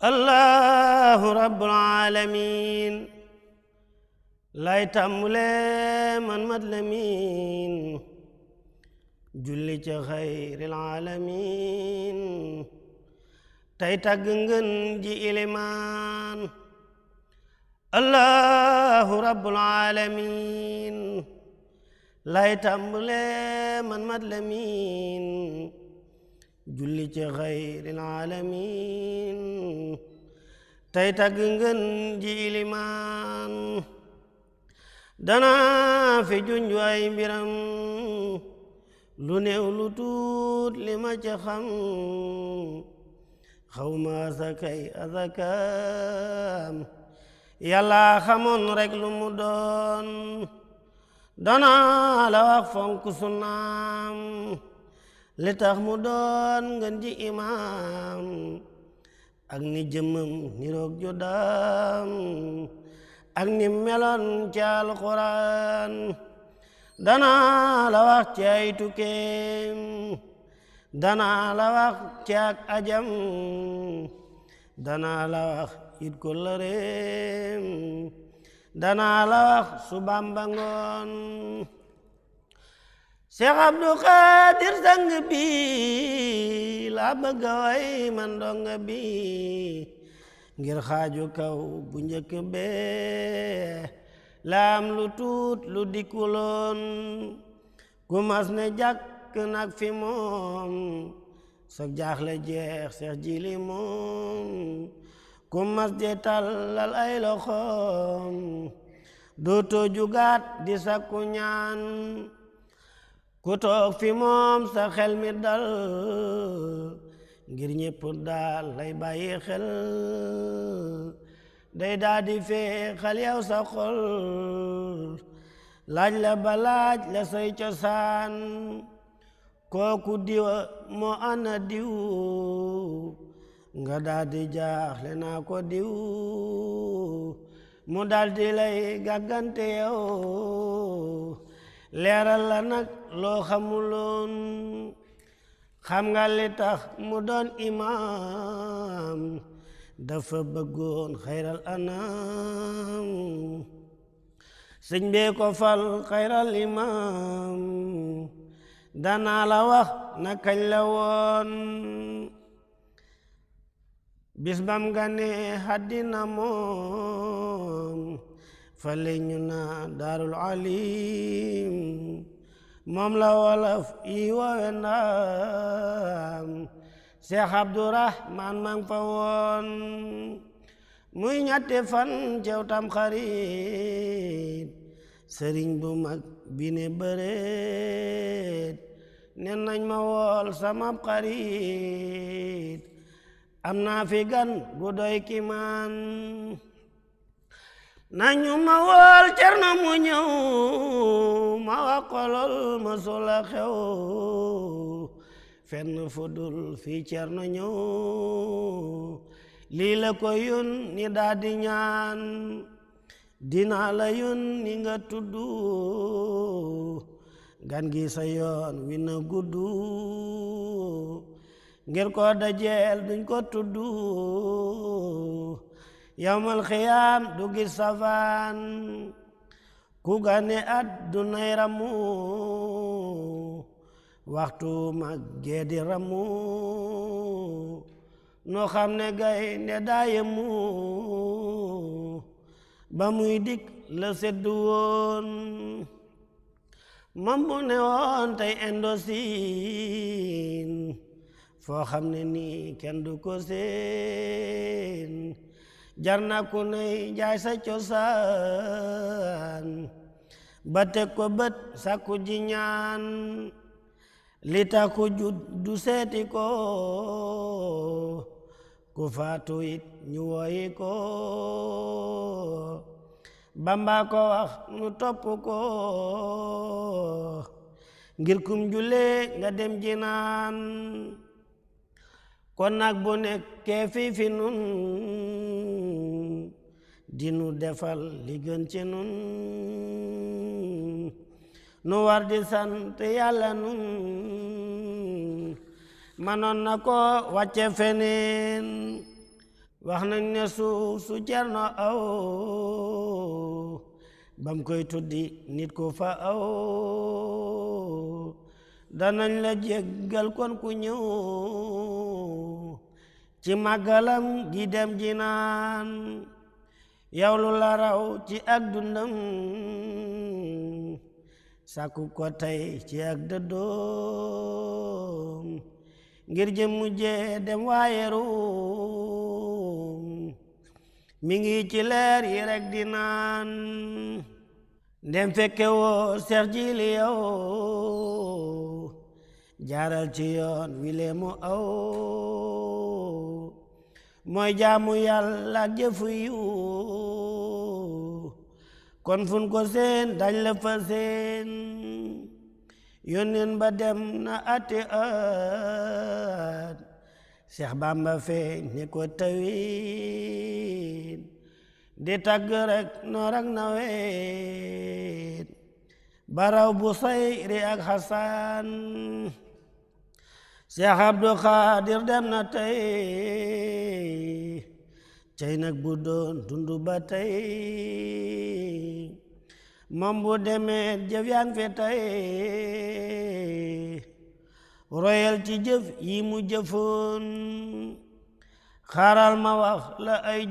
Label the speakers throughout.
Speaker 1: allahu rabbul alamin lay tàmbule man mat lamin julli ci xayril alamin tey tagg ngën ji ilimaan allahu rabbul alamin lay tàmbule man mat lamin julli ci xayril alamin tey tagg ngën ji ilimaan dana fi junju ay mbiram lu néew lu tuut li ma ci xam xawma asakay asakam yàlla xamoon rek lu mu doon dana la wax fonk sunnaam li tax mu doon ngën ji imaam ak ni jëmmam niroog juddaam ak ni meloon ci alxuraan dana la wax ci ay tukkeem dana la wax ci ak ajam dana la wax it ko lëreem dana la wax subam ba ngoon Seex Abdu Xaadir sang bi la bëgg a way man donga bi ngir xaaju kaw bu njëkk bee laam lu tuut lu dikkuloon ku mas ne jàkk nag fi moom sag jaaxle jeex Seex Jili moom ku mas de tàllal ay loxoom dootoo jugaat di sakku ñaan ku toog fi moom sa xel mi dal ngir ñépp daal lay bàyyi xel day daal di feexal yow sa xol laaj la ba laaj la say cosaan kooku diwa moo ana diw nga daal di jaaxle naa ko diw mu daal di lay gàggante yow leeral la nag loo xamuloon xam nga li tax mu doon imaam dafa bëggoon xayral anam sëñ bee ko fal xayral imaam danaa la wax na kañ la woon bis bam gane haddina moom fale ñu na daarul alim moom la wolof yi woowe ndaam Seex Abdurahmaan mang fa woon muy ñetti fan cew tam xarit sëriñ bu mag bi ne bëreet ne nañ ma wool sama xarit am naa fi gan gu doy ki man nañu ma wool Cerno mu ñëw ma wax ko lool ma sula xew fenn fudul fi Cerno ñëw lii la ko yun ni daa di ñaan dinaa la yun ni nga tuddu gan gi sa yoon wi na guddu ngir ko dajeel duñ ko tuddu yawmal xiyaam du gis safaan ku gane addunay ramu waxtu mag geedi ramu noo xam ne gaynde daayemu ba muy dik la seddu woon mam bu ne woon tey Indochine foo xam ne nii kenn du ko seen jar na ku ney jaay sa cosaan ba teg ko bët sakku ji ñaan li tax ku jud du seeti ko ku faatu it ñu woyi ko Bamba ko wax nu topp ko ngir kum jule nga dem jinaan kon nag bu nekkee fi nun dinu defal li gën ci nun nu war di sant yàlla nun manoon na ko wàcce feneen wax nañ ne suuf su Cerno aw bam koy tuddi nit ko fa aw danañ la jéggal kon ku ñëw ci màggalam gi dem ji naan yow lu la raw ci ak dundam sàkku ko tey ci ak dëddoom ngir jëm mujjee dem waaye ruum mi ngi ci leer yi rek di naan ndem fekke woo Seex Jili yow jaaral ci yoon wile mu aw mooy jaamu Yàlla ak jëfu yu kon fun ko seen dañ la fa seen yónneen ba dem na ate at Seex Bamba feeñ ne ko tawit di tagg rek noor ak nawet baraw bu sayri ak Xasan Seex Abdu Xaadir dem na tey cey nag bu doon dundu ba tey moom bu demee jëf yang fe tey royal ci jëf yi mu jëfoon xaaral ma wax la ay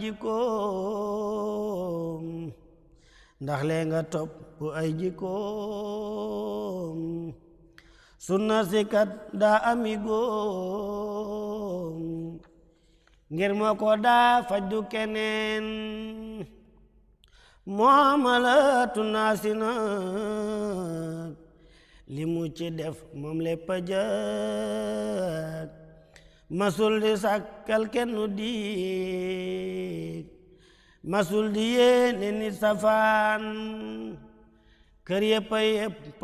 Speaker 1: jikkoom ndax lee nga topp ay jikkoom sunna si kat daa ami góom ngir moo ko daa faj du keneen muamalatu naasi nag li mu ci def moom lépp a jag masul di sàkkal kenn dig masul di yéene nit safaan kër yëpp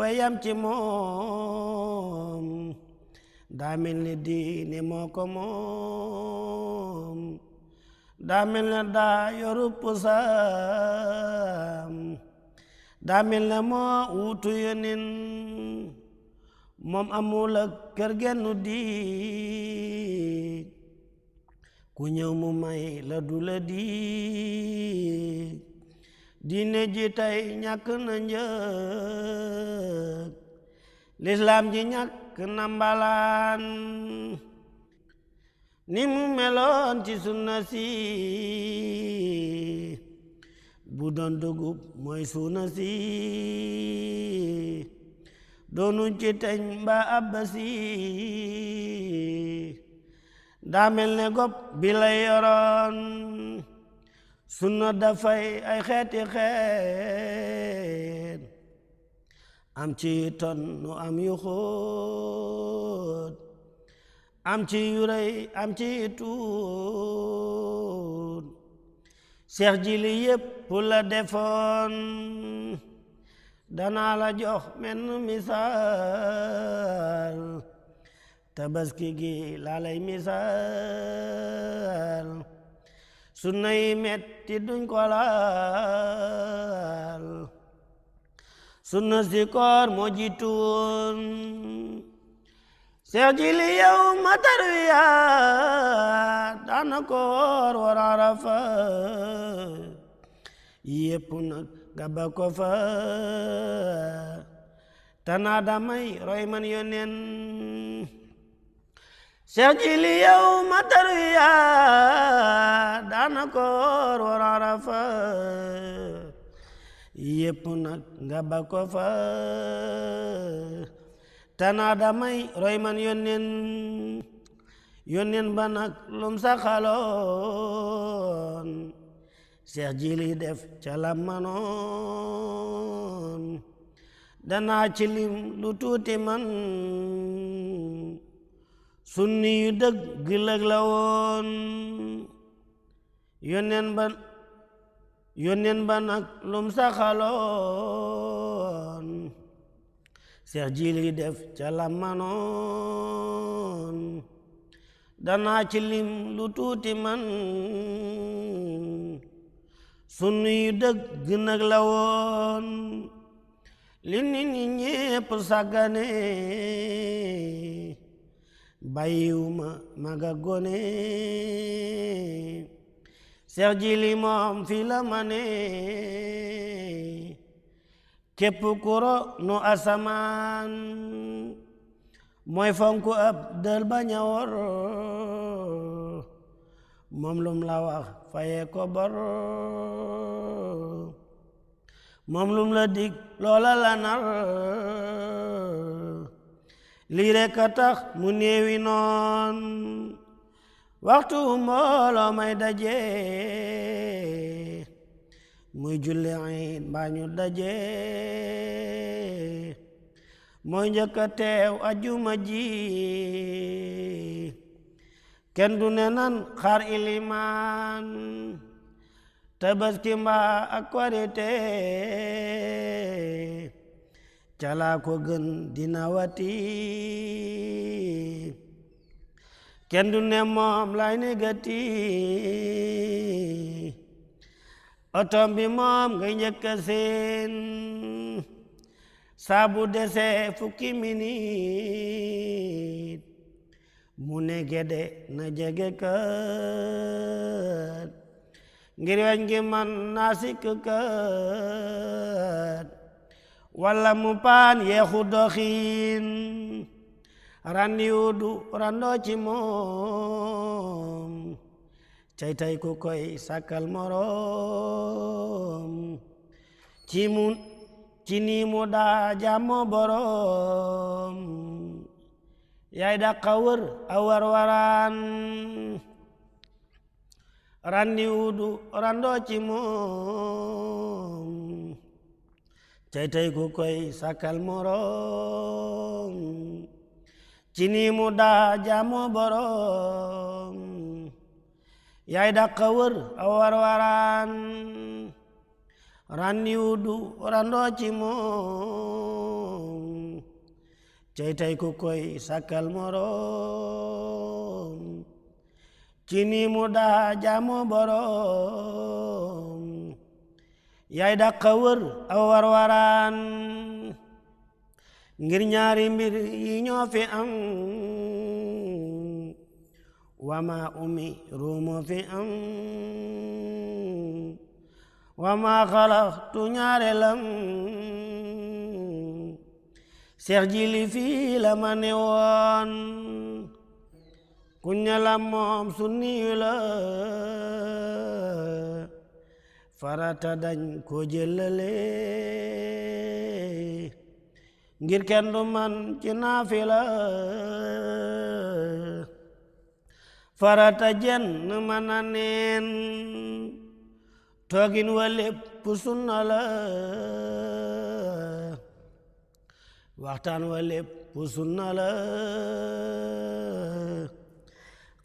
Speaker 1: a yam ci moom daa mel ni diine moo ko moom daa mel ne daa yoru pusaam daa mel ne moo wutu yonin moom amul ak kër gennu dig ku ñëw mu may la du la dig diine ji tey ñàkk na njëg lislaam ji ñàkk na mbalaan ni mu meloon ci sunna si bu doon dugub mooy suuna si doonu ci teñ ba abbasi daa mel ne gopp bi lay yoroon sunna dafay ay xeeti xeet am ci ton nu am yu xóot am ci yu rëy am ci tuut Seex Jili yépp la defoon danaa la jox menn misaal tabaski gi laa lay misaal sunna yi metti duñ ko laal sunna si koor moo jiitu woon Seex Jili yow ma tarwiya daana koor war Arafa yépp nag gaba ko fa tanaa damay roy man yonen Seex Jili yow ma tarwiya daana koor war Arafa yépp nag gaba ko fa tanaa damay roy man yonen ba nag lum saxaloon Seex Jili def ca la manoon danaa ci lim lu tuuti man sunni yu dëgg lëg la woon yonen ba nag lum saxaloon Seex Jili def ca la manoon danaa ci lim lu tuuti man sunni yu dëgg nag la woon li nit ñi ñépp sàggane bàyyiwuma maga gone Seex Jili moom fi la mane képp kuro nu asamaan mooy fonku ab dël bañ a wor moom lum la wax faye ko bor moom lum la dig loola la nar lii rekk a tax mu néewi noon waxtu mbooloo may daje muy julli iid mbaa ñu daje mooy njëkk a teew ajuma ji kenn du ne nan xaar ilimaan tabaski mbaa ak korite calaa ko gën dina wati kenn du ne moom lay negati otom bi moom ngay njëkk a seen saabu dese fukki minit mu ne gede na jege kat ngir weñ gi man naa sikk kat walla mu paan yeexu doxin randiwu du randoo ci moom cay tay ku koy sàkkal morom ci nii mu daa jàmmoo borom yaay dàqa wër a war waraan randiwu du randoo ci moom cay tay ku koy sàkkal morom ci nii mu daa jàmmoo borom yaay dàqa wër a war waraan randiwu du randoo ci moom cay tay ku koy sàkkal morom ci nii mu daa jàmmoo borom yaay dàqa wër a war waraan ngir ñaari mbir yi ñoo fi am wama umi ruumo fi am wama xalaxtu ñaareelam Seex Jili fii la ma ne woon kuñ ne la moom sunniyu la farata dañ ko jëlale ngir kenn du man ci naafila farata jenn mën a neen toogin wa lépp sunna la waxtaan wa lépp sunna la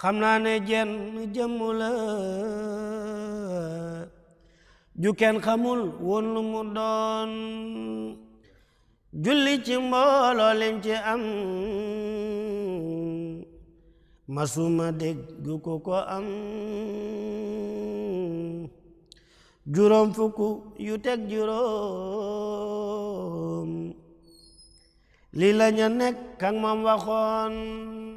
Speaker 1: xam naa ne jenn jëmm la ju kenn xamul woon lu mu doon julli ci mbooloo lim ci am masuma dégg ku ko am juróom fukk yu teg juróom lii la ña nekk ak moom waxoon